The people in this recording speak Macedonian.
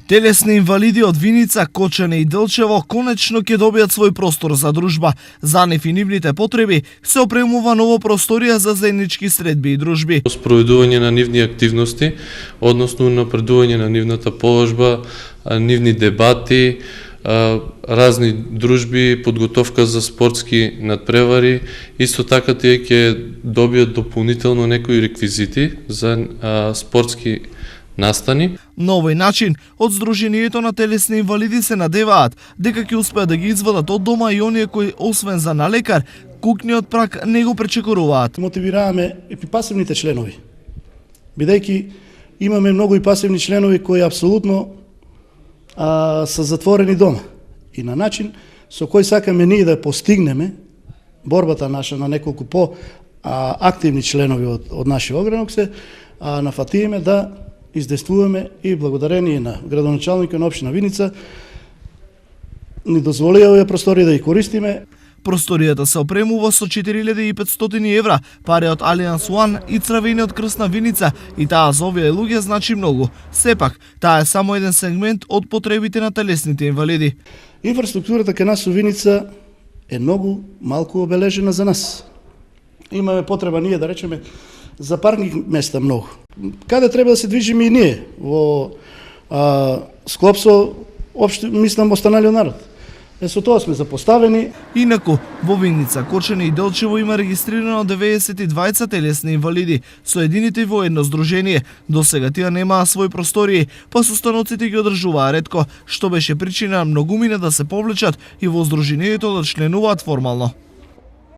Телесни инвалиди од Виница, Кочане и Делчево конечно ќе добијат свој простор за дружба. За нив и нивните потреби се опремува нова просторија за заеднички средби и дружби. Спроведување на нивни активности, односно напредување на нивната положба, нивни дебати, разни дружби, подготовка за спортски надпревари. Исто така тие ќе добијат дополнително некои реквизити за спортски настани. На овој начин, од Сдруженијето на телесни инвалиди се надеваат дека ќе успеат да ги извадат од дома и оние кои, освен за на лекар, кукниот праг не го пречекоруваат. Мотивираваме и пасивните членови, бидејќи имаме многу и пасивни членови кои апсолутно се затворени дома. И на начин со кој сакаме ние да постигнеме борбата наша на неколку активни членови од нашиот огранок се нафатиме да издействуваме и благодарение на градоначалникот на општина Виница ни дозволија овие простори да ги користиме. Просторијата се опремува со 4500 евра, пари од Alliance One и Црвениот крст на Виница, и таа за овие луѓе значи многу. Сепак, таа е само еден сегмент од потребите на телесните инвалиди. Инфраструктурата кај нас во Виница е многу малку обележена за нас. Имаме потреба ние да речеме за паркинг места многу. Каде треба да се движиме и ние во склоп со мислам останалиот народ. Со тоа сме запоставени. Инаку, во Виница, Кочане и Делчево има регистрирано 92 телесни инвалиди, со едините во едно здружение. До сега тие немаа свој простории, па состаноците ги одржуваа ретко, што беше причина многумина да се повлечат и во здружението да членуваат формално.